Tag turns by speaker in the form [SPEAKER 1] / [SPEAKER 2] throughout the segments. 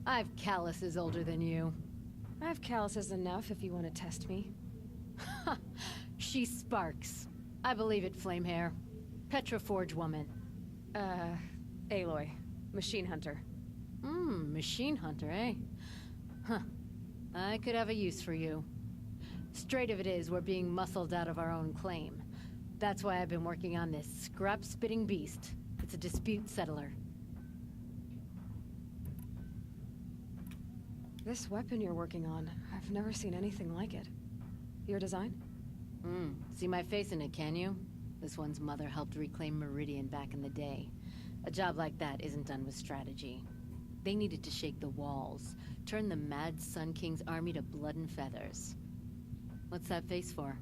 [SPEAKER 1] I've calluses older than you.
[SPEAKER 2] I have calluses enough if you want to test me.
[SPEAKER 1] She sparks. I believe it, Flamehair. Petra Forge woman.
[SPEAKER 2] Aloy. Machine hunter.
[SPEAKER 1] Machine hunter, eh? Huh. I could have a use for you. Straight of it is, we're being muscled out of our own claim. That's why I've been working on this scrap-spitting beast. It's a dispute settler.
[SPEAKER 2] This weapon you're working on, I've never seen anything like it. Your design?
[SPEAKER 1] See my face in it, can you? This one's mother helped reclaim Meridian back in the day. A job like that isn't done with strategy. They needed to shake the walls, turn the mad Sun King's army to blood and feathers. What's that face for?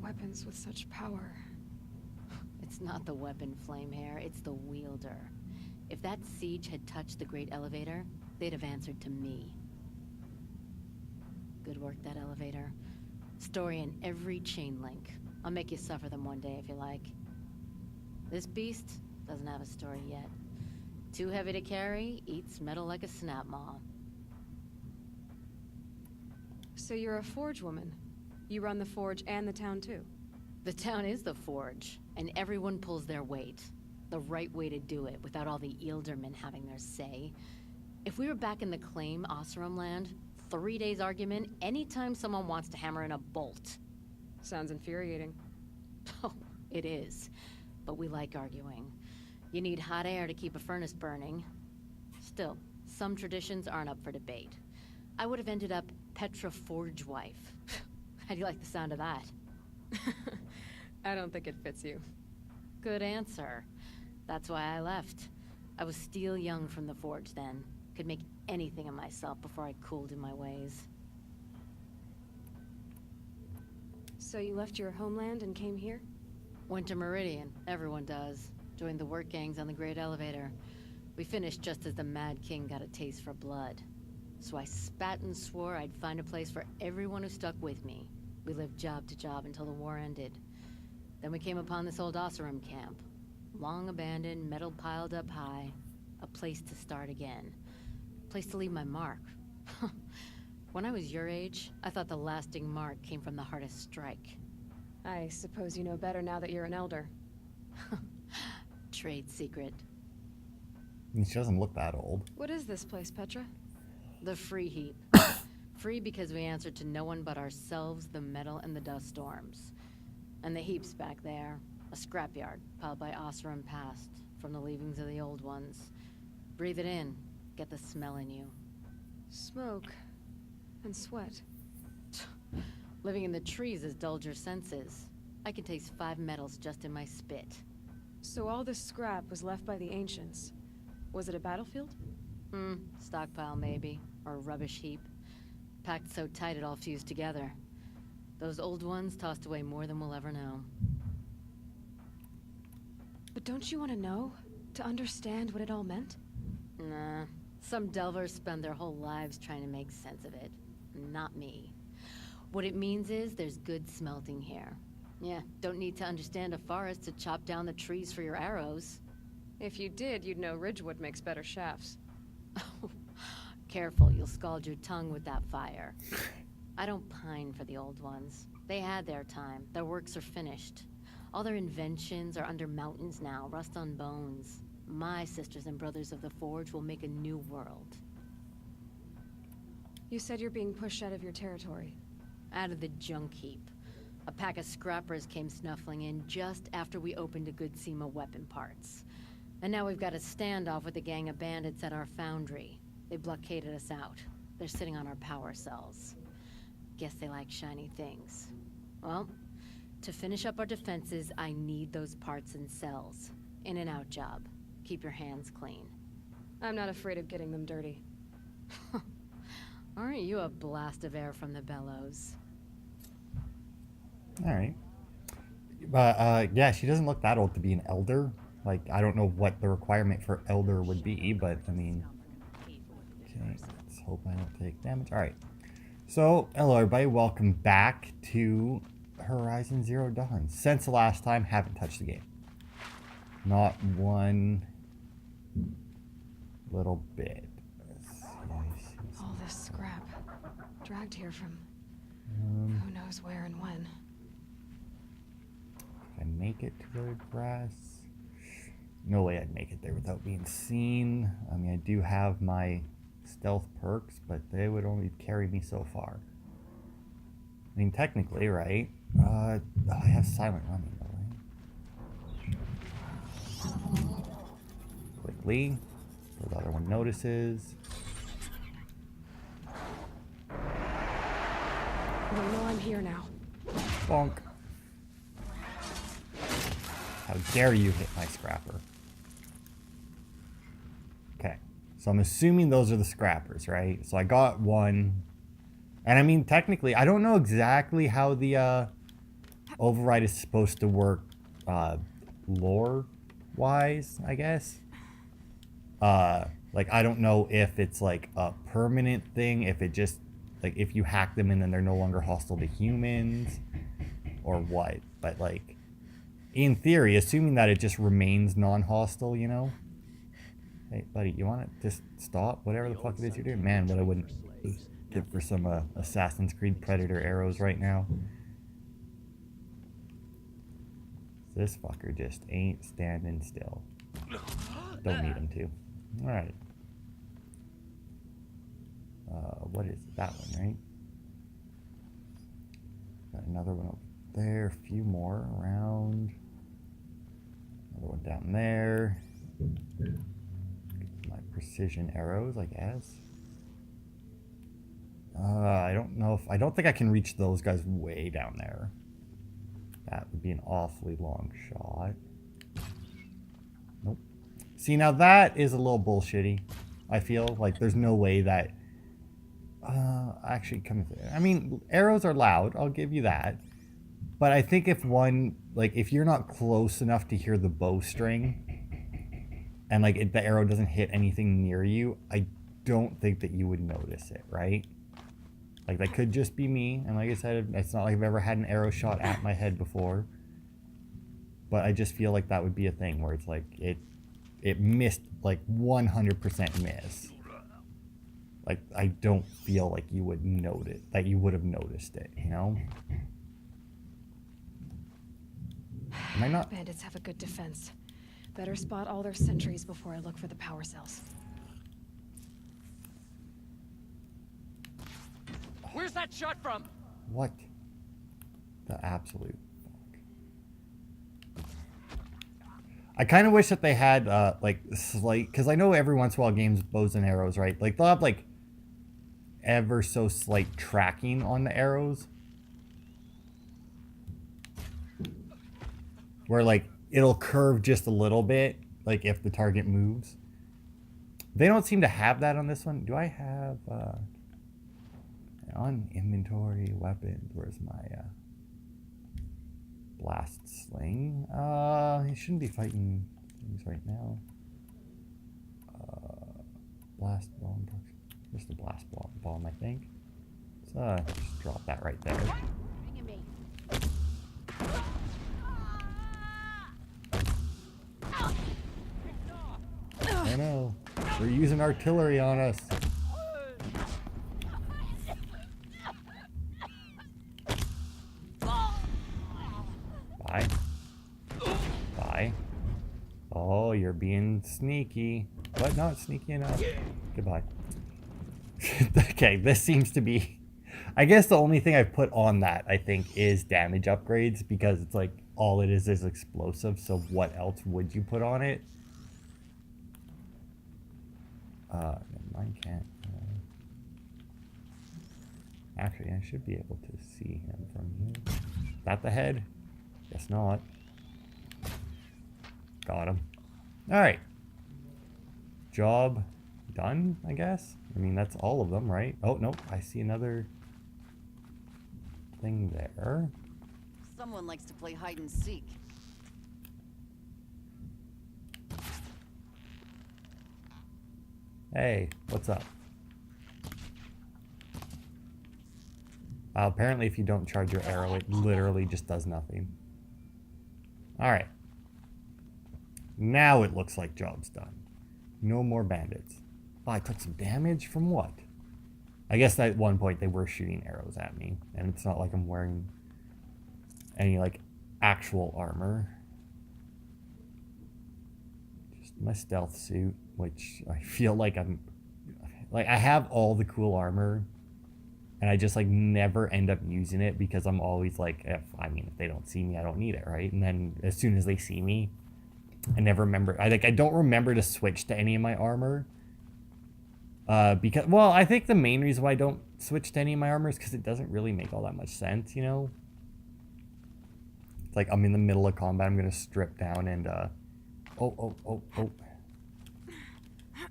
[SPEAKER 2] Weapons with such power.
[SPEAKER 1] It's not the weapon, Flamehair, it's the wielder. If that siege had touched the Great Elevator, they'd have answered to me. Good work, that elevator. Story in every chain link. I'll make you suffer them one day if you like. This beast doesn't have a story yet. Too heavy to carry, eats metal like a snap maw.
[SPEAKER 2] So you're a forge woman. You run the forge and the town too.
[SPEAKER 1] The town is the forge, and everyone pulls their weight. The right way to do it, without all the Ealdermen having their say. If we were back in the claim Oseram land, 3 days argument anytime someone wants to hammer in a bolt.
[SPEAKER 2] Sounds infuriating.
[SPEAKER 1] Oh, it is. But we like arguing. You need hot air to keep a furnace burning. Still, some traditions aren't up for debate. I would have ended up Petra Forge wife. How do you like the sound of that?
[SPEAKER 2] I don't think it fits you.
[SPEAKER 1] Good answer. That's why I left. I was steel young from the forge then. Could make anything of myself before I cooled in my ways.
[SPEAKER 2] So you left your homeland and came here?
[SPEAKER 1] Went to Meridian. Everyone does. Joined the work gangs on the Great Elevator. We finished just as the Mad King got a taste for blood. So I spat and swore I'd find a place for everyone who stuck with me. We lived job to job until the war ended. Then we came upon this old Oseram camp. Long abandoned, metal piled up high. A place to start again. A place to leave my mark. When I was your age, I thought the lasting mark came from the hardest strike.
[SPEAKER 2] I suppose you know better now that you're an elder.
[SPEAKER 1] Trade secret.
[SPEAKER 3] She doesn't look that old.
[SPEAKER 2] What is this place, Petra?
[SPEAKER 1] The Free Heap. Free because we answer to no one but ourselves, the metal, and the dust storms. And the Heap's back there. A scrapyard, piled by Oseram past, from the leavings of the old ones. Breathe it in. Get the smell in you.
[SPEAKER 2] Smoke. And sweat.
[SPEAKER 1] Living in the trees has dulled your senses. I can taste 5 metals just in my spit.
[SPEAKER 2] So all this scrap was left by the ancients. Was it a battlefield?
[SPEAKER 1] Stockpile maybe. Or a rubbish heap. Packed so tight it all fused together. Those old ones tossed away more than we'll ever know.
[SPEAKER 2] But don't you want to know? To understand what it all meant?
[SPEAKER 1] Nah. Some delvers spend their whole lives trying to make sense of it. Not me. What it means is there's good smelting here. Yeah, don't need to understand a forest to chop down the trees for your arrows.
[SPEAKER 2] If you did, you'd know Ridgewood makes better shafts.
[SPEAKER 1] Careful, you'll scald your tongue with that fire. I don't pine for the old ones. They had their time. Their works are finished. All their inventions are under mountains now, rust on bones. My sisters and brothers of the Forge will make a new world.
[SPEAKER 2] You said you're being pushed out of your territory.
[SPEAKER 1] Out of the junk heap. A pack of scrappers came snuffling in just after we opened a good seam of weapon parts. And now we've got a standoff with a gang of bandits at our foundry. They blockaded us out. They're sitting on our power cells. Guess they like shiny things. Well, to finish up our defenses, I need those parts and cells. In and out job. Keep your hands clean.
[SPEAKER 2] I'm not afraid of getting them dirty.
[SPEAKER 1] Aren't you a blast of air from the bellows?
[SPEAKER 3] Alright. But, yeah, she doesn't look that old to be an elder. Like, I don't know what the requirement for elder would be, but, I mean... Okay, let's hope I don't take damage. Alright. So, hello everybody, welcome back to Horizon Zero Dawn. Since the last time, haven't touched the game. Not one little bit. Let's see
[SPEAKER 2] dragged here from who knows where and when.
[SPEAKER 3] Can I make it to the grass? No way I'd make it there without being seen. I mean, I do have my stealth perks, but they would only carry me so far. I mean, technically, right? I have silent running, though, right? Quickly, so the other one notices.
[SPEAKER 2] They know I'm here now.
[SPEAKER 3] Bonk. How dare you hit my scrapper? Okay, so I'm assuming those are the scrappers, right? So I got one. And I mean, technically, I don't know exactly how the override is supposed to work lore-wise, I guess. Like, I don't know if it's like a permanent thing, if it just, like, if you hack them and then they're no longer hostile to humans, or what. But, like, in theory, assuming that it just remains non-hostile, you know? Hey, buddy, you want to just stop? Whatever the fuck it is you're doing. Man, what I wouldn't give for some Assassin's Creed Predator arrows right now. This fucker just ain't standing still. Don't need him to. Alright. What is it? That one, right? Got another one over there. A few more around. Another one down there. My precision arrows, I guess. I don't know if... I don't think I can reach those guys way down there. That would be an awfully long shot. Nope. See, now that is a little bullshitty. I feel like there's no way that... actually, come through. I mean, arrows are loud. I'll give you that. But I think if one... Like, if you're not close enough to hear the bowstring... And, like, the arrow doesn't hit anything near you... I don't think that you would notice it, right? Like, that could just be me. And like I said, it's not like I've ever had an arrow shot at my head before. But I just feel like that would be a thing where it's like, it missed, like, 100% miss. Like, I don't feel like you would note it, that you would have noticed it, you know? Am I not?
[SPEAKER 2] Bandits have a good defense. Better spot all their sentries before I look for the power cells.
[SPEAKER 4] Where's that shot from?
[SPEAKER 3] What? The absolute fuck. I kind of wish that they had, like, slight... Because I know every once in a while games, bows and arrows, right? Like, they'll have, like, ever so slight tracking on the arrows. Where, like, it'll curve just a little bit, like, if the target moves. They don't seem to have that on this one. Do I have, on inventory, weapons, where's my, blast sling? He shouldn't be fighting things right now. Blast bomb, just a blast bomb, I think. So, just drop that right there. I know. They're using artillery on us. Bye. Bye. Oh, you're being sneaky, but not sneaky enough. Goodbye. Okay, this seems to be... I guess the only thing I've put on that, I think, is damage upgrades, because it's like, all it is explosive, so what else would you put on it? Mine can't. Actually, I should be able to see him from here. Is that the head? Guess not. Got him. Alright. Job done, I guess? I mean, that's all of them, right? Oh, nope. I see another thing there.
[SPEAKER 1] Someone likes to play hide and seek.
[SPEAKER 3] Hey, what's up? Apparently if you don't charge your arrow, it literally just does nothing. Alright. Now it looks like job's done. No more bandits. Oh, I took some damage from what? I guess at one point they were shooting arrows at me, and it's not like I'm wearing any like actual armor. Just my stealth suit, which I feel like I have all the cool armor, and I just like never end up using it because I'm always like, if they don't see me, I don't need it, right? And then as soon as they see me, I never remember. I don't remember to switch to any of my armor. Because, well, I think the main reason why I don't switch to any of my armor is because it doesn't really make all that much sense, you know? It's like I'm in the middle of combat, I'm gonna strip down and, I'm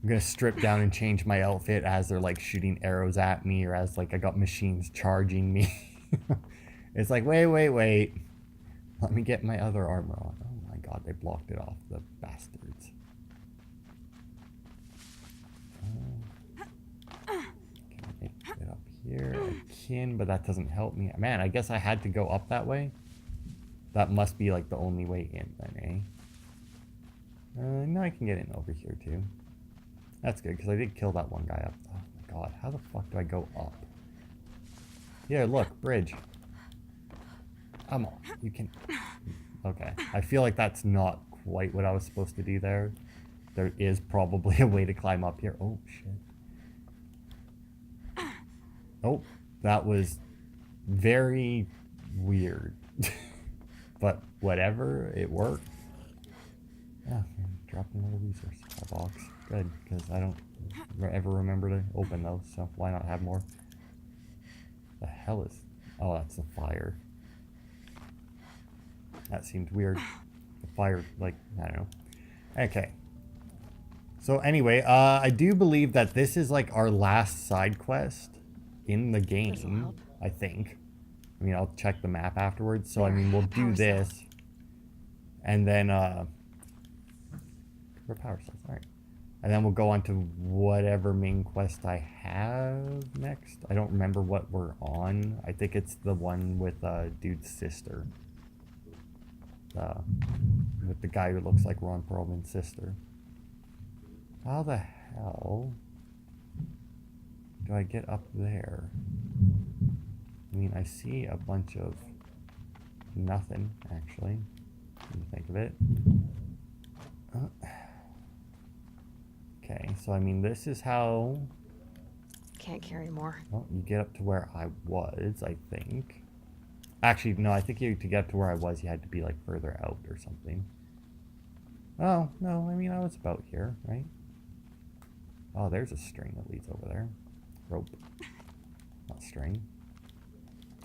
[SPEAKER 3] gonna strip down and change my outfit as they're like shooting arrows at me, or as like I got machines charging me. It's like, wait. Let me get my other armor on. Oh my god, they blocked it off, the bastards. Can I make it up here? I can, but that doesn't help me. Man, I guess I had to go up that way. That must be like the only way in then, eh? No, I can get in over here too. That's good, because I did kill that one guy up. Oh my god, how the fuck do I go up? Here, look, bridge. Come on, you can... Okay, I feel like that's not quite what I was supposed to do there. There is probably a way to climb up here. Oh, shit. Oh, that was very weird. But whatever, it worked. Yeah, dropped another resource box. Good, because I don't ever remember to open those, so why not have more? The hell is... Oh, that's the fire. That seemed weird. The fire, like, I don't know. Okay. So anyway, I do believe that this is like our last side quest in the game, I think. I mean, I'll check the map afterwards. So, I mean, we'll do this. And then, power cells, alright. And then we'll go on to whatever main quest I have next. I don't remember what we're on. I think it's the one with dude's sister. With the guy who looks like Ron Perlman's sister. How the hell do I get up there? I mean, I see a bunch of nothing, actually, when you think of it. Okay, so I mean, this is how...
[SPEAKER 2] Can't carry more.
[SPEAKER 3] Well, you get up to where I was, I think. Actually, no, I think to get up to where I was, you had to be, like, further out or something. Oh, no, I mean, I was about here, right? Oh, there's a string that leads over there. Rope. Not string.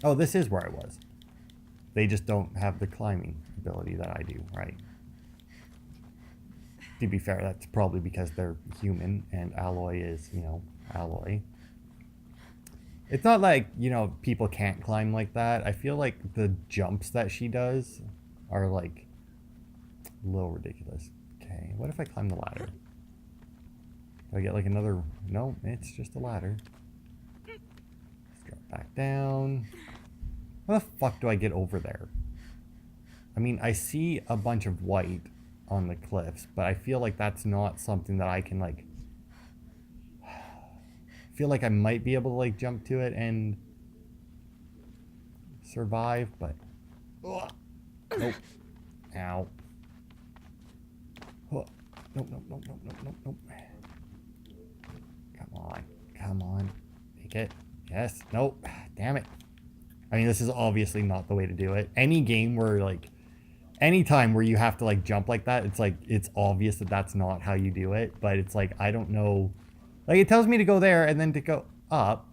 [SPEAKER 3] Oh, this is where I was. They just don't have the climbing ability that I do, right? To be fair, that's probably because they're human and Aloy is, you know, Aloy. It's not like, you know, people can't climb like that. I feel like the jumps that she does are, like, a little ridiculous. Okay, what if I climb the ladder? Do I get, like, another... No, it's just a ladder. Let's drop back down. How the fuck do I get over there? I mean, I see a bunch of white on the cliffs, but I feel like that's not something that I can, like... feel like I might be able to, like, jump to it and survive, but... Ugh. Nope. Ow. Oh. Nope. Come on. Take it. Yes. Nope. Damn it. I mean, this is obviously not the way to do it. Any game where, like... Any time where you have to, like, jump like that, it's, like, it's obvious that that's not how you do it, but it's, like, I don't know... Like, it tells me to go there and then to go up,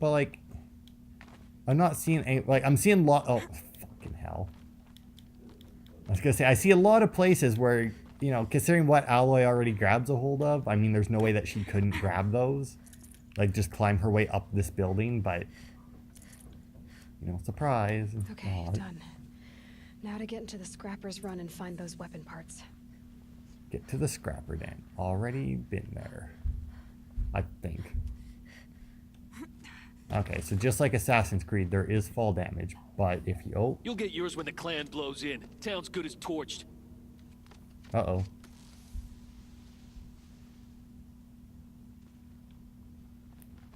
[SPEAKER 3] but, like, I'm not seeing any... Like, I'm seeing oh, fucking hell. I was gonna say, I see a lot of places where, you know, considering what Aloy already grabs a hold of, I mean, there's no way that she couldn't grab those. Like, just climb her way up this building, but... You know, surprise.
[SPEAKER 2] Okay, done. Now to get into the Scrapper's Run and find those weapon parts.
[SPEAKER 3] Get to the Scrapper Den. Already been there. I think. Okay, so just like Assassin's Creed, there is fall damage, but if you... Oh.
[SPEAKER 4] You'll get yours when the clan blows in. Town's good as torched.
[SPEAKER 3] Uh-oh.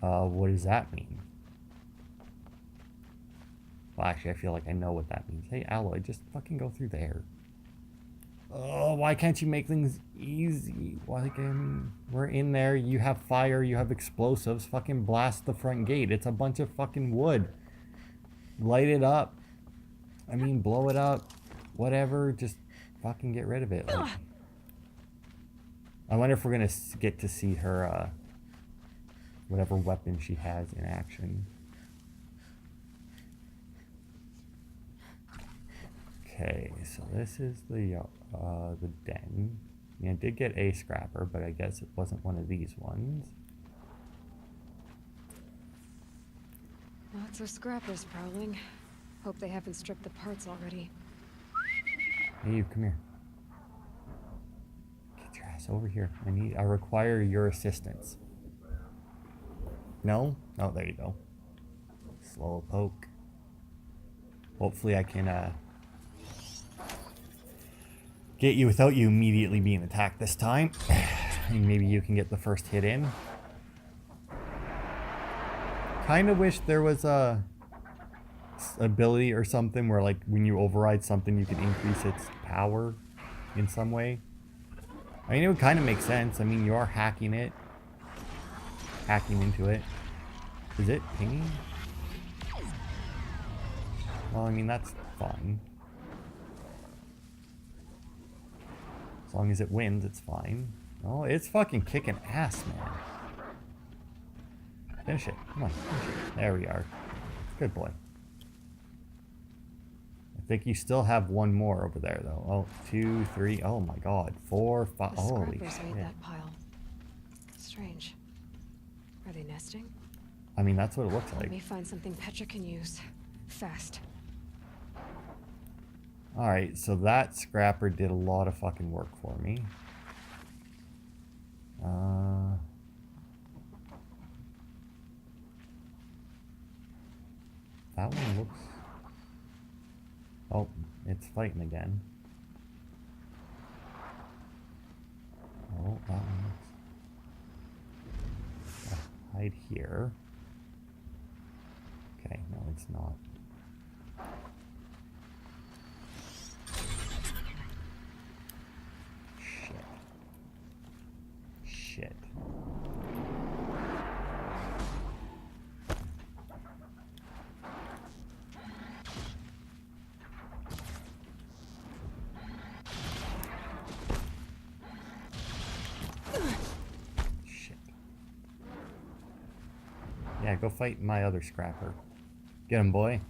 [SPEAKER 3] What does that mean? Well, actually, I feel like I know what that means. Hey, Aloy, just fucking go through there. Oh, why can't you make things easy? Like, I mean, we're in there. You have fire. You have explosives. Fucking blast the front gate. It's a bunch of fucking wood. Light it up. I mean, blow it up. Whatever. Just fucking get rid of it. Like, I wonder if we're gonna get to see her, whatever weapon she has in action. Okay, so this is the den. Yeah, I did get a scrapper, but I guess it wasn't one of these ones.
[SPEAKER 2] Lots of scrappers prowling. Hope they haven't stripped the parts already.
[SPEAKER 3] Hey, you, come here. Get your ass over here. I require your assistance. No? Oh, there you go. Slow poke. Hopefully I can, get you without you immediately being attacked this time. And maybe you can get the first hit in. Kind of wish there was a ability or something where, like, when you override something, you could increase its power in some way. I mean, it would kind of make sense. I mean, you are hacking it. Hacking into it. Is it pinging? Well, I mean, that's fine. As long as it wins, it's fine. Oh, it's fucking kicking ass, man. Finish it. Come on, finish it. There we are. Good boy. I think you still have one more over there, though. Oh, 2, 3. Oh my god. 4, 5.
[SPEAKER 2] The
[SPEAKER 3] Holy
[SPEAKER 2] scrappers made
[SPEAKER 3] shit.
[SPEAKER 2] that pile. Strange. Are they nesting?
[SPEAKER 3] I mean, that's what it looks
[SPEAKER 2] Let
[SPEAKER 3] like.
[SPEAKER 2] me find something Petra can use. Fast.
[SPEAKER 3] Alright, so that scrapper did a lot of fucking work for me. That one looks... Oh, it's fighting again. Oh, that one looks... hide here. Okay, no, it's not. Shit. Yeah, go fight my other scrapper. Get him, boy.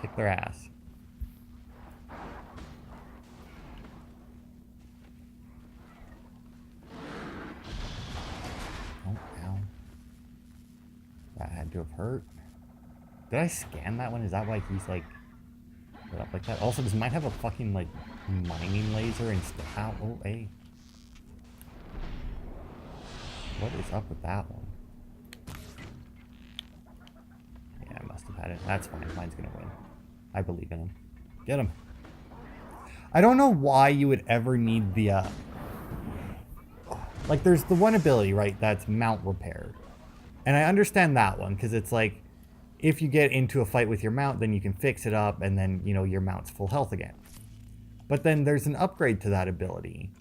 [SPEAKER 3] Kick their ass. Oh, ow. That had to have hurt. Did I scan that one? Is that why he's like lit up like that? Also, does mine have a fucking like mining laser instead? Ow, oh, hey. What is up with that one? Yeah, I must have had it. That's fine. Mine's gonna win. I believe in him. Get him. I don't know why you would ever need the, like, there's the one ability, right, that's mount repair. And I understand that one, because it's like, if you get into a fight with your mount, then you can fix it up, and then, you know, your mount's full health again. But then there's an upgrade to that ability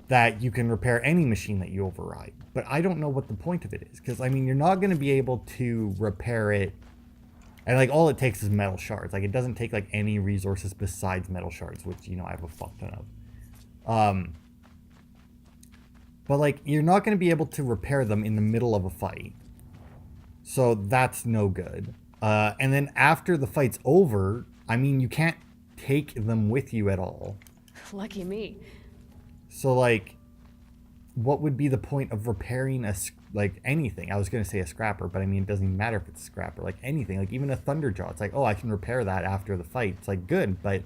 [SPEAKER 3] that you can repair any machine that you override. But I don't know what the point of it is, because, I mean, you're not going to be able to repair it. And, like, all it takes is metal shards. Like, it doesn't take, like, any resources besides metal shards, which, you know, I have a fuck ton of. But, like, you're not going to be able to repair them in the middle of a fight. So that's no good. And then after the fight's over, I mean, you can't take them with you at all.
[SPEAKER 2] Lucky me.
[SPEAKER 3] So, like, what would be the point of repairing like anything? I was going to say a scrapper, but I mean, it doesn't even matter if it's a scrapper. Like anything, like even a Thunderjaw. It's like, oh, I can repair that after the fight. It's like, good, but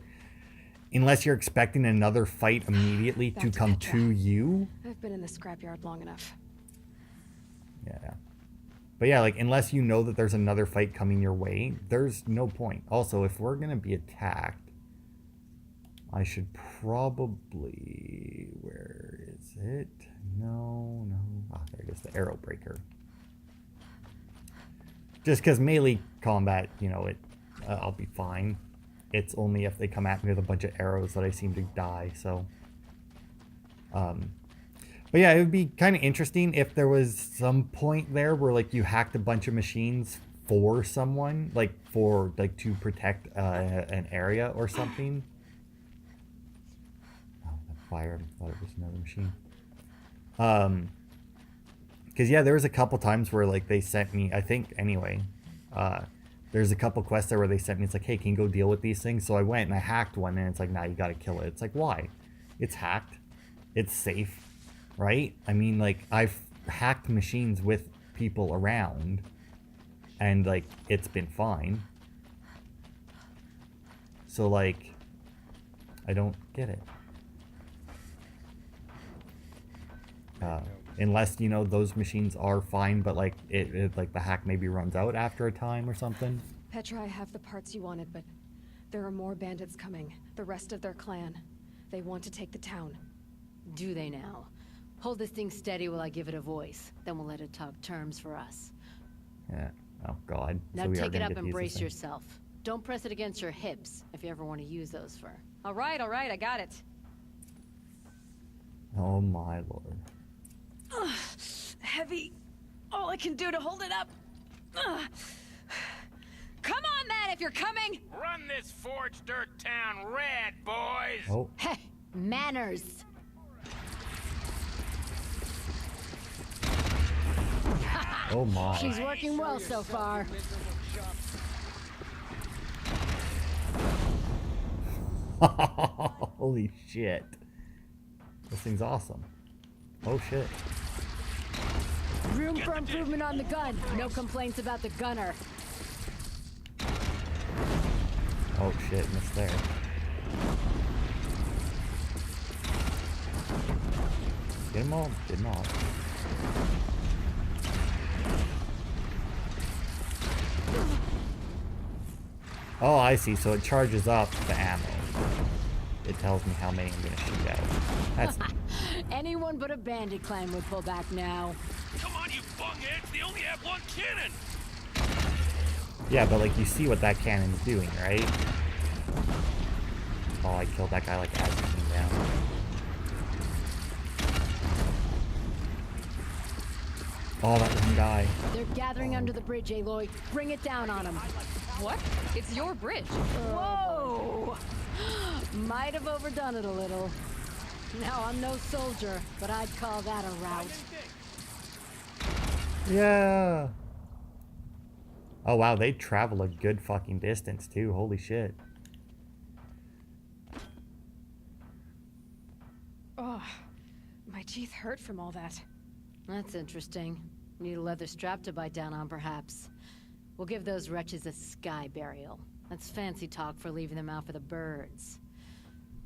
[SPEAKER 3] unless you're expecting another fight immediately to come to you.
[SPEAKER 2] I've been in the scrapyard long enough.
[SPEAKER 3] Yeah. But yeah, like, unless you know that there's another fight coming your way, there's no point. Also, if we're going to be attacked, I should probably... Where is it? No. Ah, there it is the arrow breaker. Just because melee combat, you know, I'll be fine. It's only if they come at me with a bunch of arrows that I seem to die, so... But yeah, it would be kind of interesting if there was some point there where, like, you hacked a bunch of machines for someone, like, to protect an area or something. Oh, that fire, I thought it was another machine. Because, yeah, there was a couple times where, like, they sent me, I think, anyway, there's a couple quests there where they sent me, it's like, hey, can you go deal with these things? So I went and I hacked one, and it's like, nah, you gotta kill it. It's like, why? It's hacked. It's safe, right? I mean, like, I've hacked machines with people around, and, like, it's been fine. So, like, I don't get it. Unless, you know, those machines are fine, but, like, like, the hack maybe runs out after a time or something.
[SPEAKER 2] Petra, I have the parts you wanted, but there are more bandits coming. The rest of their clan. They want to take the town.
[SPEAKER 1] Do they now? Hold this thing steady while I give it a voice. Then we'll let it talk terms for us.
[SPEAKER 3] Yeah. Oh, God.
[SPEAKER 1] Now
[SPEAKER 3] So we are
[SPEAKER 1] take it
[SPEAKER 3] gonna
[SPEAKER 1] up
[SPEAKER 3] get to
[SPEAKER 1] and
[SPEAKER 3] use this
[SPEAKER 1] brace
[SPEAKER 3] thing.
[SPEAKER 1] yourself. Don't press it against your hips if you ever want to use those for...
[SPEAKER 2] All right, I got it.
[SPEAKER 3] Oh, my Lord.
[SPEAKER 2] Heavy. All I can do to hold it up. Come on, then, if you're coming.
[SPEAKER 5] Run this forged dirt town red, boys!
[SPEAKER 3] Oh.
[SPEAKER 1] Heh! Manners!
[SPEAKER 3] Oh, my.
[SPEAKER 1] She's working well so far.
[SPEAKER 3] Holy shit. This thing's awesome. Oh, shit.
[SPEAKER 1] Room for improvement on the gun. No complaints about the gunner.
[SPEAKER 3] Oh, shit. Missed there. Get them all. Get them all. Oh, I see. So it charges up the ammo. It tells me how many I'm gonna shoot out. That's
[SPEAKER 1] Anyone but a bandit clan would pull back now.
[SPEAKER 4] Come on, you bungheads! They only have one cannon!
[SPEAKER 3] yeah, but like you see what that cannon's doing, right? Oh, I killed that guy like as he came down. Oh, that one guy.
[SPEAKER 1] They're gathering under the bridge, Aloy. Bring it down on them.
[SPEAKER 2] What? It's your bridge.
[SPEAKER 1] Whoa! Might have overdone it a little. Now, I'm no soldier, but I'd call that a rout.
[SPEAKER 3] Yeah. Oh wow, they travel a good fucking distance too. Holy shit.
[SPEAKER 2] Oh, my teeth hurt from all that.
[SPEAKER 1] That's interesting. Need a leather strap to bite down on, perhaps. We'll give those wretches a sky burial. That's fancy talk for leaving them out for the birds.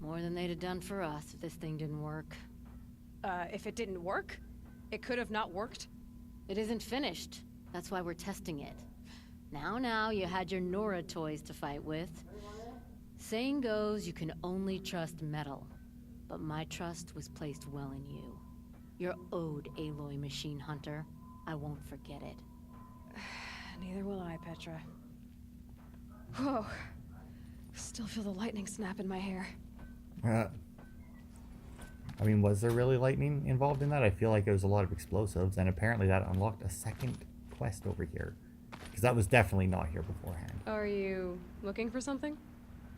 [SPEAKER 1] More than they'd have done for us if this thing didn't work.
[SPEAKER 2] If it didn't work? It could have not worked?
[SPEAKER 1] It isn't finished. That's why we're testing it. Now, you had your Nora toys to fight with. Saying goes, you can only trust metal. But my trust was placed well in you. You're owed, Aloy Machine Hunter. I won't forget it.
[SPEAKER 2] Neither will I, Petra. Whoa. Still feel the lightning snap in my hair.
[SPEAKER 3] I mean, was there really lightning involved in that? I feel like it was a lot of explosives, and apparently that unlocked a second quest over here. Because that was definitely not here beforehand.
[SPEAKER 2] Are you looking for something?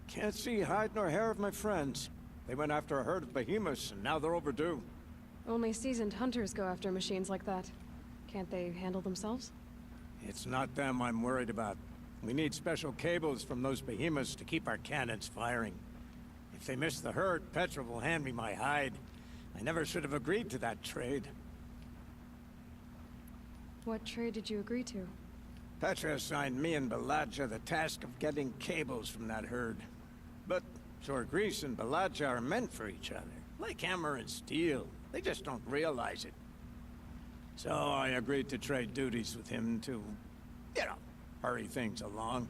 [SPEAKER 6] Can't see hide nor hair of my friends. They went after a herd of behemoths, and now they're overdue.
[SPEAKER 2] Only seasoned hunters go after machines like that. Can't they handle themselves?
[SPEAKER 6] It's not them I'm worried about. We need special cables from those behemoths to keep our cannons firing. If they miss the herd, Petra will hand me my hide. I never should have agreed to that trade.
[SPEAKER 2] What trade did you agree to?
[SPEAKER 6] Petra assigned me and Baladja the task of getting cables from that herd. But Sorgrees and Baladja are meant for each other, like hammer and steel. They just don't realize it. So I agreed to trade duties with him to, you know, hurry things along.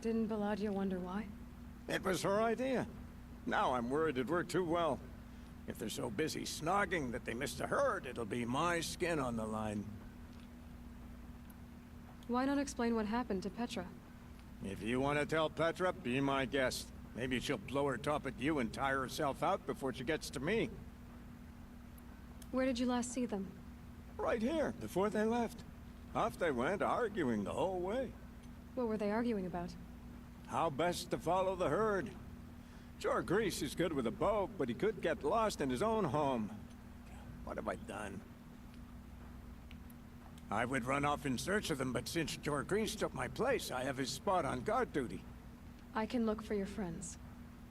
[SPEAKER 2] Didn't Baladja wonder why?
[SPEAKER 6] It was her idea. Now I'm worried it worked too well. If they're so busy snogging that they miss the herd, it'll be my skin on the line.
[SPEAKER 2] Why not explain what happened to Petra?
[SPEAKER 6] If you want to tell Petra, be my guest. Maybe she'll blow her top at you and tire herself out before she gets to me.
[SPEAKER 2] Where did you last see them?
[SPEAKER 6] Right here, before they left. Off they went, arguing the whole way.
[SPEAKER 2] What were they arguing about?
[SPEAKER 6] How best to follow the herd. Sure, Grease is good with a bow, but he could get lost in his own home. What have I done? I would run off in search of them, but since Jor Grease took my place, I have his spot on guard duty.
[SPEAKER 2] I can look for your friends.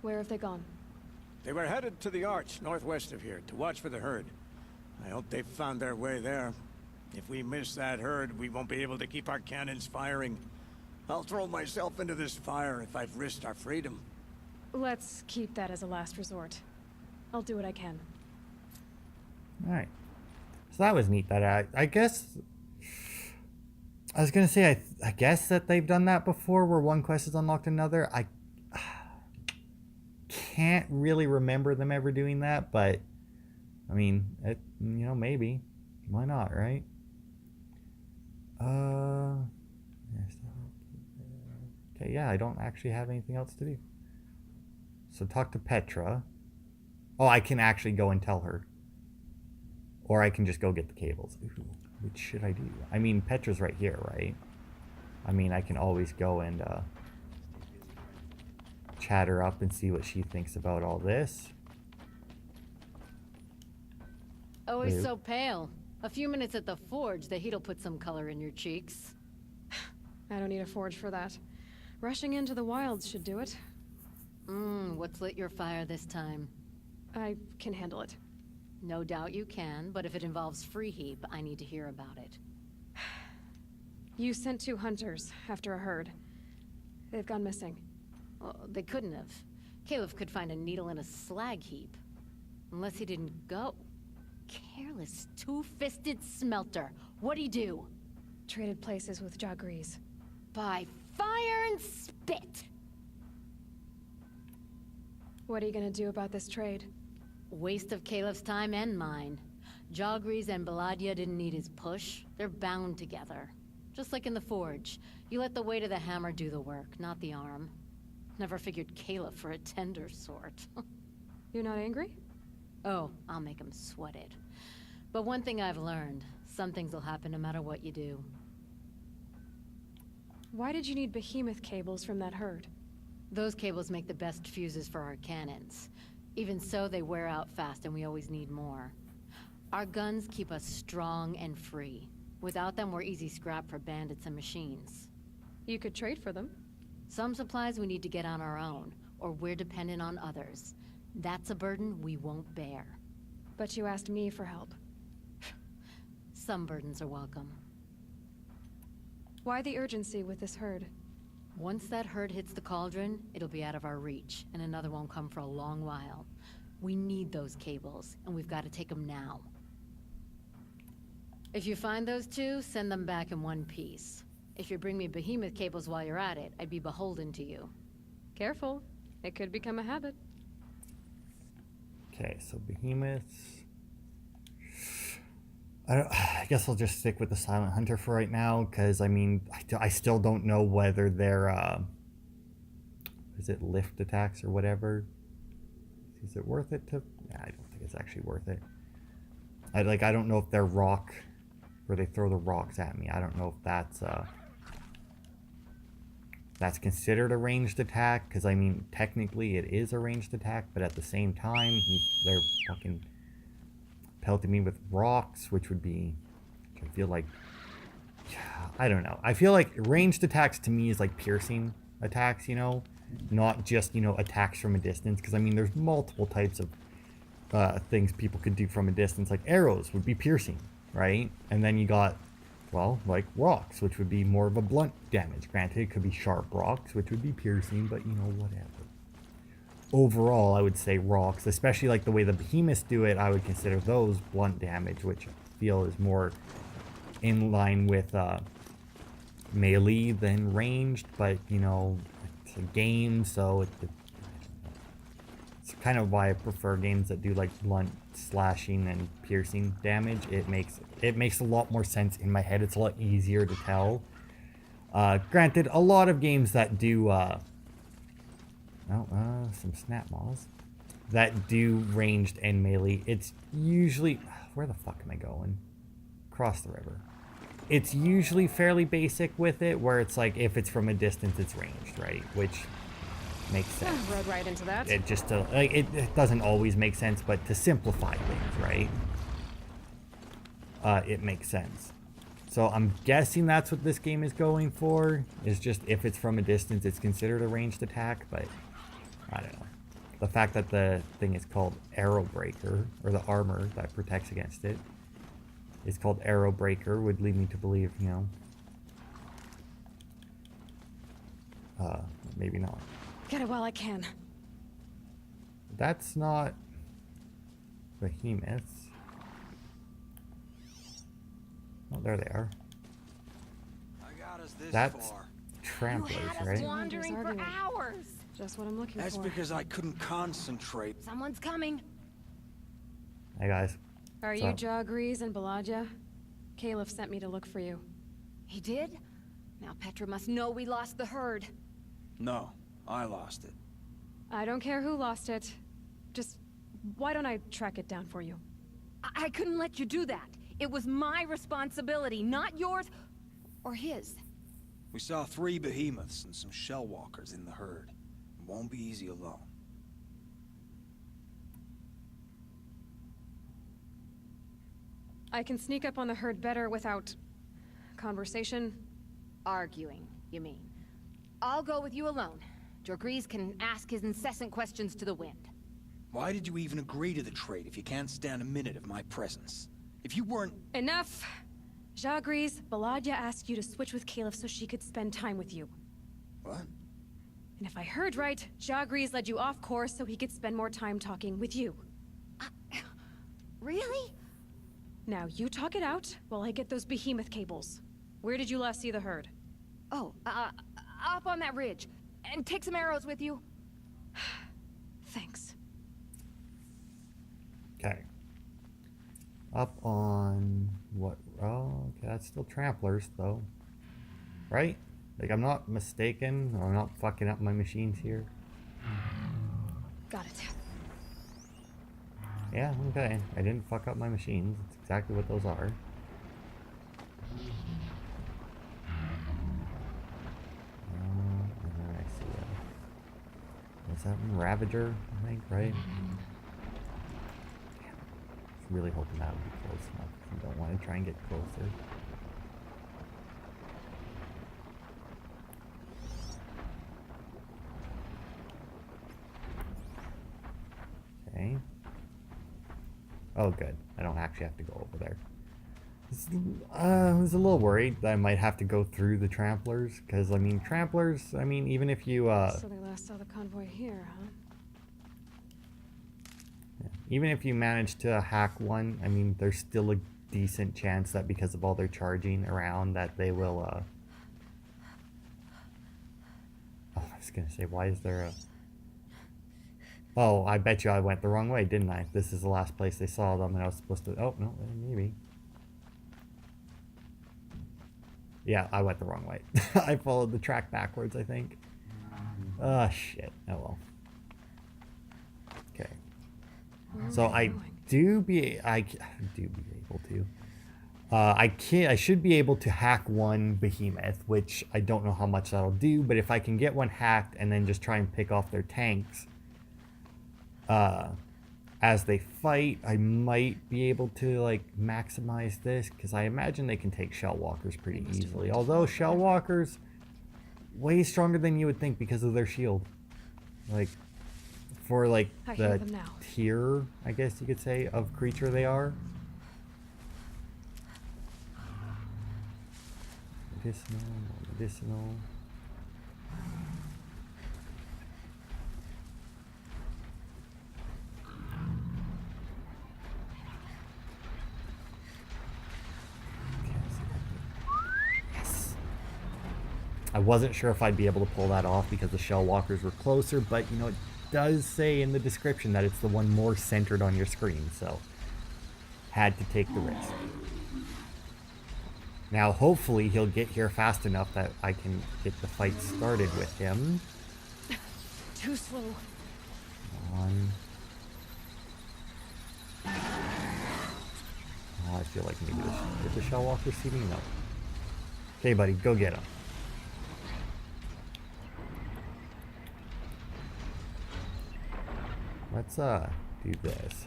[SPEAKER 2] Where have they gone?
[SPEAKER 6] They were headed to the Arch, northwest of here, to watch for the herd. I hope they've found their way there. If we miss that herd, we won't be able to keep our cannons firing. I'll throw myself into this fire if I've risked our freedom.
[SPEAKER 2] Let's keep that as a last resort. I'll do what I can.
[SPEAKER 3] Alright. So that was neat. That I guess... I was gonna say, I guess that they've done that before, where one quest has unlocked another. I can't really remember them ever doing that, but... I mean, you know, maybe. Why not, right? Okay, yeah, I don't actually have anything else to do. So talk to Petra. Oh, I can actually go and tell her. Or I can just go get the cables. Ooh, which should I do? I mean, Petra's right here, right? I mean, I can always go and chat her up and see what she thinks about all this.
[SPEAKER 1] Always
[SPEAKER 3] Ew.
[SPEAKER 1] so pale. A few minutes at the forge, the heat'll put some color in your cheeks.
[SPEAKER 2] I don't need a forge for that. Rushing into the wilds should do it.
[SPEAKER 1] What's lit your fire this time?
[SPEAKER 2] I can handle it.
[SPEAKER 1] No doubt you can, but if it involves free Heap, I need to hear about it.
[SPEAKER 2] You sent 2 hunters after a herd. They've gone missing.
[SPEAKER 1] Well, they couldn't have. Caleb could find a needle in a slag heap. Unless he didn't go. Careless, two-fisted smelter. What'd he do?
[SPEAKER 2] Traded places with Jagrees.
[SPEAKER 1] By fire and spit!
[SPEAKER 2] What are you gonna do about this trade?
[SPEAKER 1] Waste of Caleb's time and mine. Jagrees and Baladia didn't need his push. They're bound together. Just like in the forge. You let the weight of the hammer do the work, not the arm. Never figured Caleb for a tender sort.
[SPEAKER 2] You're not angry?
[SPEAKER 1] Oh, I'll make him sweat it. But one thing I've learned, some things will happen no matter what you do.
[SPEAKER 2] Why did you need behemoth cables from that herd?
[SPEAKER 1] Those cables make the best fuses for our cannons. Even so, they wear out fast and we always need more. Our guns keep us strong and free. Without them, we're easy scrap for bandits and machines.
[SPEAKER 2] You could trade for them.
[SPEAKER 1] Some supplies we need to get on our own, or we're dependent on others. That's a burden we won't bear.
[SPEAKER 2] But you asked me for help.
[SPEAKER 1] Some burdens are welcome.
[SPEAKER 2] Why the urgency with this herd?
[SPEAKER 1] Once that herd hits the cauldron, it'll be out of our reach, and another won't come for a long while. We need those cables, and we've got to take them now. If you find those 2, send them back in one piece. If you bring me behemoth cables while you're at it, I'd be beholden to you.
[SPEAKER 2] Careful. It could become a habit.
[SPEAKER 3] Okay, so behemoths. I guess I'll just stick with the Silent Hunter for right now, because, I mean, I still don't know whether they're, is it lift attacks or whatever? Is it worth it to... Yeah, I don't think it's actually worth it. I don't know if they're rock, where they throw the rocks at me. I don't know if that's considered a ranged attack, because, I mean, technically it is a ranged attack, but at the same time, they're fucking pelting me with rocks, which would be, I feel like, I don't know. I feel like ranged attacks to me is like piercing attacks, you know, not just, you know, attacks from a distance, because, I mean, there's multiple types of things people could do from a distance. Like arrows would be piercing, right? And then you got, well, like rocks, which would be more of a blunt damage. Granted, it could be sharp rocks, which would be piercing, but, you know, whatever. Overall, I would say rocks, especially like the way the behemoths do it, I would consider those blunt damage, which I feel is more in line with melee than ranged, but, you know, it's a game, so it's kind of why I prefer games that do like blunt slashing and piercing damage. It makes a lot more sense in my head. It's a lot easier to tell. Granted, a lot of games that do some snap maws that do ranged and melee, it's usually, where the fuck am I going? Across the river. It's usually fairly basic with it, where it's like if it's from a distance, it's ranged, right? Which makes sense.
[SPEAKER 2] Rode right into that.
[SPEAKER 3] It just like it doesn't always make sense, but to simplify things, right? It makes sense. So I'm guessing that's what this game is going for. Is just if it's from a distance, it's considered a ranged attack, but I don't know. The fact that the thing is called Arrow Breaker, or the armor that protects against it, is called Arrow Breaker would lead me to believe, you know, maybe not.
[SPEAKER 2] Get it while I can.
[SPEAKER 3] That's not behemoths. Oh, there they are.
[SPEAKER 7] I got us this
[SPEAKER 3] That's
[SPEAKER 7] far.
[SPEAKER 3] tramplers, right?
[SPEAKER 2] Wandering for
[SPEAKER 1] hours.
[SPEAKER 2] Just what I'm looking
[SPEAKER 7] That's
[SPEAKER 2] for.
[SPEAKER 7] because I couldn't concentrate.
[SPEAKER 1] Someone's coming.
[SPEAKER 3] Hey guys.
[SPEAKER 2] Are
[SPEAKER 3] So-
[SPEAKER 2] you Jaw Grease and Balaja? Caliph sent me to look for you.
[SPEAKER 1] He did? Now Petra must know we lost the herd.
[SPEAKER 7] No, I lost it.
[SPEAKER 2] I don't care who lost it. Just, why don't I track it down for you?
[SPEAKER 1] I couldn't let you do that. It was my responsibility, not yours or his.
[SPEAKER 7] We saw 3 behemoths and some shell walkers in the herd. It won't be easy alone.
[SPEAKER 2] I can sneak up on the herd better without conversation.
[SPEAKER 1] Arguing, you mean. I'll go with you alone. Jorgrees can ask his incessant questions to the wind.
[SPEAKER 7] Why did you even agree to the trade if you can't stand a minute of my presence? If you weren't...
[SPEAKER 2] Enough! Jaw Grease, Balaja asked you to switch with Caliph so she could spend time with you.
[SPEAKER 7] What?
[SPEAKER 2] And if I heard right, Jaw Grease led you off course so he could spend more time talking with you.
[SPEAKER 1] Really?
[SPEAKER 2] Now, you talk it out while I get those behemoth cables. Where did you last see the herd?
[SPEAKER 1] Oh, up on that ridge. And take some arrows with you.
[SPEAKER 2] Thanks.
[SPEAKER 3] Okay. Up on what? Oh, okay, that's still tramplers though, right? Like I'm not mistaken. I'm not fucking up my machines here.
[SPEAKER 2] Got it.
[SPEAKER 3] Yeah, okay. I didn't fuck up my machines. That's exactly what those are. And then I see what's that one? Ravager, I think, right? Damn. I was really hoping that would be close enough. You don't want to try and get closer. Okay. Oh, good. I don't actually have to go over there. I was a little worried that I might have to go through the tramplers, because, I mean, tramplers, I mean, even if you,
[SPEAKER 2] So they last saw the convoy here, huh?
[SPEAKER 3] yeah, even if you manage to hack one, I mean, there's still a decent chance that because of all their charging around that they will, oh, I was gonna say, why is there a... Oh, I bet you I went the wrong way, didn't I? This is the last place they saw them, and I was supposed to... Oh, no, maybe. Yeah, I went the wrong way. I followed the track backwards, I think. Ah, shit. Oh, well. Okay. So I do be able to. I should be able to hack one behemoth, which I don't know how much that'll do, but if I can get one hacked and then just try and pick off their tanks as they fight, I might be able to like maximize this, because I imagine they can take shell walkers pretty easily. Although shell walkers way stronger than you would think because of their shield. Like for like
[SPEAKER 2] I hear
[SPEAKER 3] the
[SPEAKER 2] them now.
[SPEAKER 3] tier, I guess you could say, of creature they are. Medicinal. Yes. I wasn't sure if I'd be able to pull that off because the shell walkers were closer, but you know, does say in the description that it's the one more centered on your screen, so had to take the risk. Now, hopefully, he'll get here fast enough that I can get the fight started with him.
[SPEAKER 2] Too slow.
[SPEAKER 3] Come on. Oh, I feel like maybe did the shell walker see me? No. Okay, buddy, go get him. Let's do this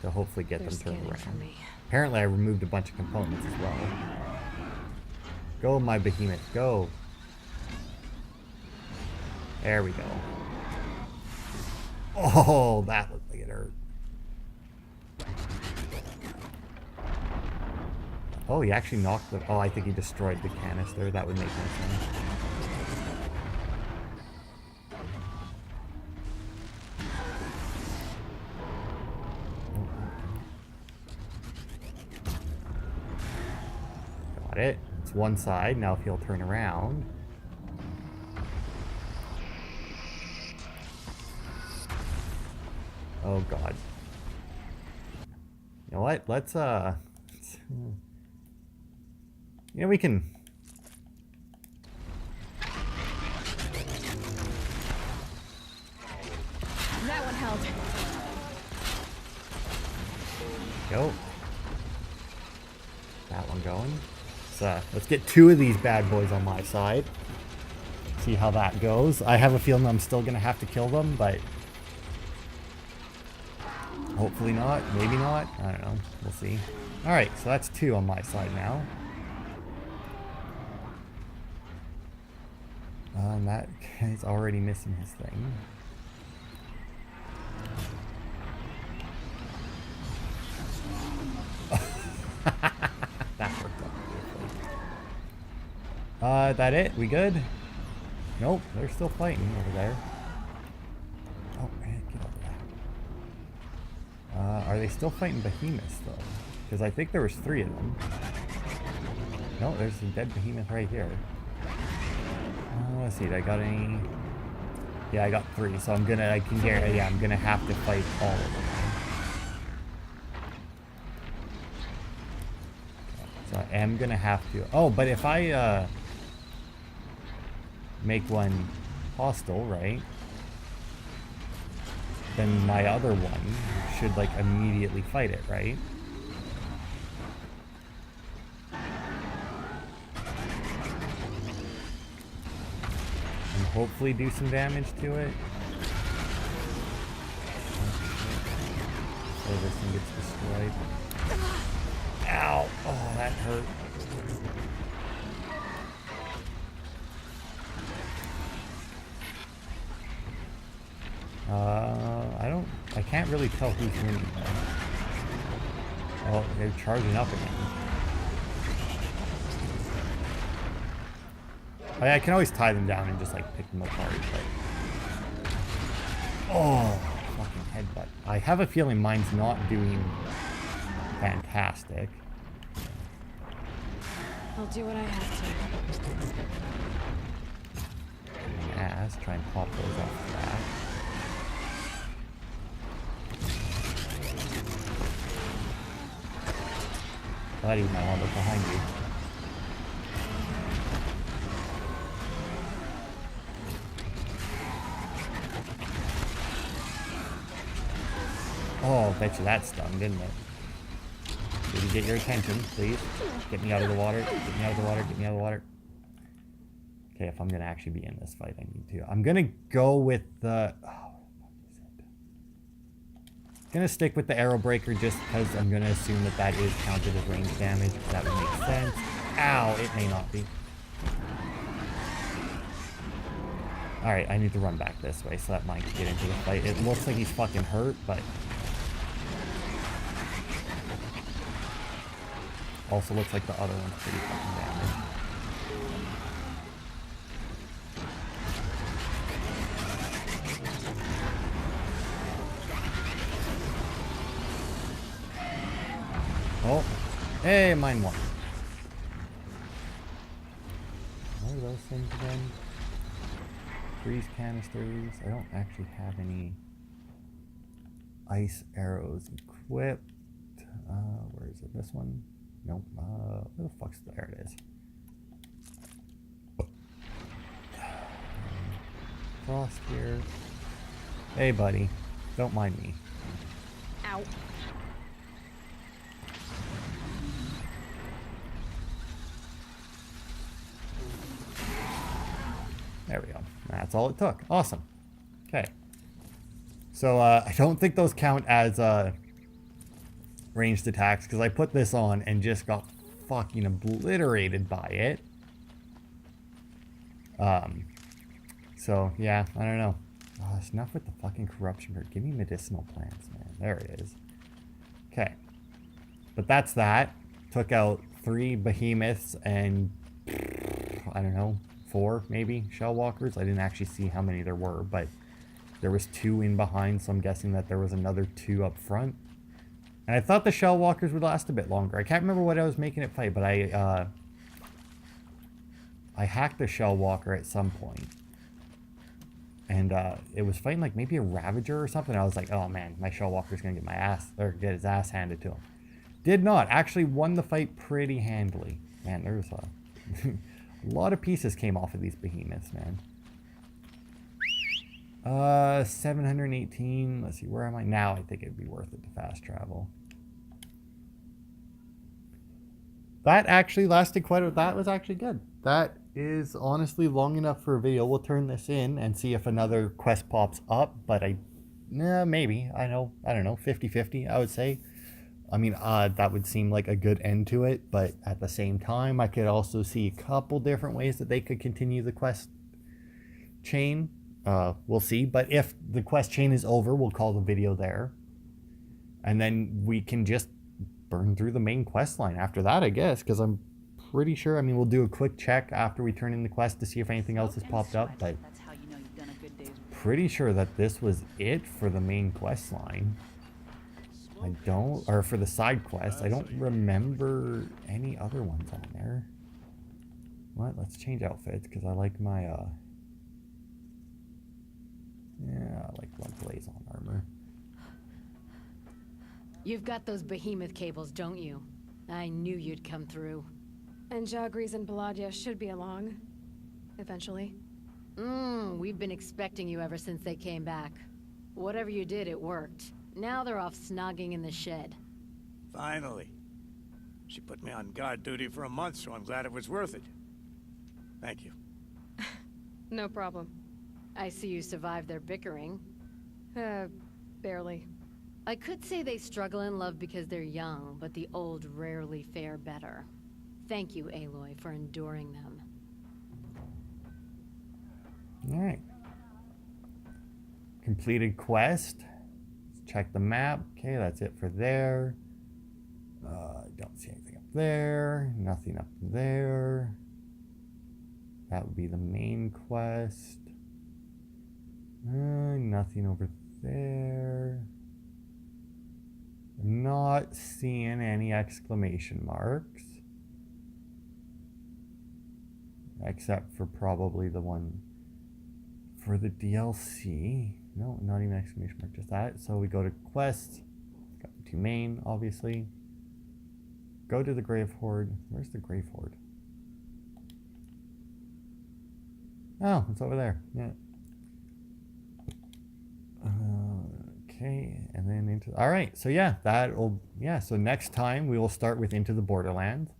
[SPEAKER 3] to hopefully get them turned around. Apparently, I removed a bunch of components as well. Go, my behemoth, go. There we go. Oh, that looked like it hurt. Oh, he actually knocked the... Oh, I think he destroyed the canister. That would make no sense. Got it. It's one side. Now if he'll turn around... Oh, God. You know what? Let's, you know, we can...
[SPEAKER 2] That one held.
[SPEAKER 3] Go. That one going. Let's get 2 of these bad boys on my side. See how that goes. I have a feeling I'm still going to have to kill them, but... Hopefully not. Maybe not. I don't know. We'll see. Alright, so that's 2 on my side now. And that guy's already missing his thing. That worked out beautifully. That it? We good? Nope, they're still fighting over there. Oh man, get over that. Are they still fighting behemoths though? Because I think there was 3 of them. No, there's a dead behemoth right here. Let's see, did I got any? Yeah, I got 3, so I'm gonna have to fight all of them. So I am gonna have to. Oh, but if I make one hostile, right? Then my other one should like immediately fight it, right? And hopefully do some damage to it. So this thing gets destroyed. Ow! Oh, that hurt. I can't really tell who's winning though. Oh, they're charging up again. I can always tie them down and just like pick them apart, but... Oh, fucking headbutt. I have a feeling mine's not doing fantastic.
[SPEAKER 2] I'll do what I have to.
[SPEAKER 3] Ass, try and pop those off the back. Buddy, might want to look behind you. Oh, bet you that stung, didn't it? Did you get your attention, please? Get me out of the water. Get me out of the water. Get me out of the water. Okay, if I'm going to actually be in this fight, I need to. I'm going to go with the... Oh, what is it? Going to stick with the arrow breaker just because I'm going to assume that that is counted as range damage. That would make sense. Ow, it may not be. Alright, I need to run back this way so that Mike can get into the fight. It looks like he's fucking hurt, but... Also looks like the other one's pretty fucking damaged. Oh, hey, mine won. What are those things again? freeze canisters. I don't actually have any ice arrows equipped. Where is it? This one? Nope. Where the fuck's there? It is. Frost here. Hey, buddy. Don't mind me.
[SPEAKER 2] Ow.
[SPEAKER 3] There we go. That's all it took. Awesome. Okay. So, I don't think those count as ranged attacks because I put this on and just got fucking obliterated by it. So, yeah, I don't know. Oh, it's enough with the fucking corruption bird. Give me medicinal plants, man. There it is. Okay. But that's that. Took out 3 behemoths and, I don't know, 4 maybe shell walkers. I didn't actually see how many there were, but there was 2 in behind, so I'm guessing that there was another 2 up front. And I thought the shell walkers would last a bit longer. I can't remember what I was making it fight, but I hacked the shell walker at some point. And it was fighting like maybe a Ravager or something. I was like, oh man, my shell walker's gonna get his ass handed to him. Did not. Actually won the fight pretty handily. Man, there's a lot of pieces came off of these behemoths, man. 718. Let's see, where am I now? I think it'd be worth it to fast travel. That actually lasted that was actually good. That is honestly long enough for a video. We'll turn this in and see if another quest pops up, but maybe. I don't know, 50-50, I would say. I mean, that would seem like a good end to it, but at the same time, I could also see a couple different ways that they could continue the quest chain. We'll see, but if the quest chain is over, we'll call the video there. And then we can just burn through the main quest line after that, I guess, because I'm pretty sure, I mean, we'll do a quick check after we turn in the quest to see if anything else has popped up, but pretty sure that this was it for the main quest line. Or for the side quest, I don't remember any other ones on there. What? Let's change outfits, because I like my, yeah, I like one blaze on armor.
[SPEAKER 1] You've got those behemoth cables, don't you? I knew you'd come through.
[SPEAKER 2] And Jagris and Pelagia should be along. Eventually.
[SPEAKER 1] We've been expecting you ever since they came back. Whatever you did, it worked. Now they're off snogging in the shed.
[SPEAKER 6] Finally. She put me on guard duty for a month, so I'm glad it was worth it. Thank you.
[SPEAKER 2] No problem.
[SPEAKER 1] I see you survived their bickering.
[SPEAKER 2] Barely.
[SPEAKER 1] I could say they struggle in love because they're young, but the old rarely fare better. Thank you, Aloy, for enduring them.
[SPEAKER 3] Alright. Completed quest. Let's check the map. Okay, that's it for there. Don't see anything up there. Nothing up there. That would be the main quest. Nothing over there. I'm not seeing any exclamation marks. Except for probably the one for the DLC. No, not even exclamation mark, just that. So we go to quests. Got to main, obviously. Go to the Grave Horde. Where's the Grave Horde? Oh, it's over there. Yeah. Okay, and then into... Alright, so yeah, so next time we will start with Into the Borderlands,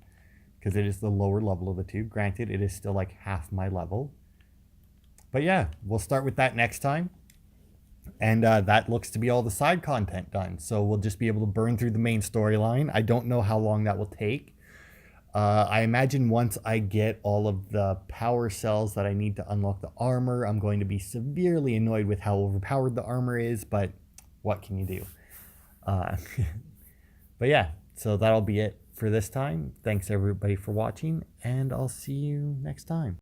[SPEAKER 3] because it is the lower level of the two. Granted, it is still like half my level. But yeah, we'll start with that next time. And that looks to be all the side content done. So we'll just be able to burn through the main storyline. I don't know how long that will take. I imagine once I get all of the power cells that I need to unlock the armor, I'm going to be severely annoyed with how overpowered the armor is, but what can you do? But yeah, so that'll be it for this time. Thanks everybody for watching, and I'll see you next time.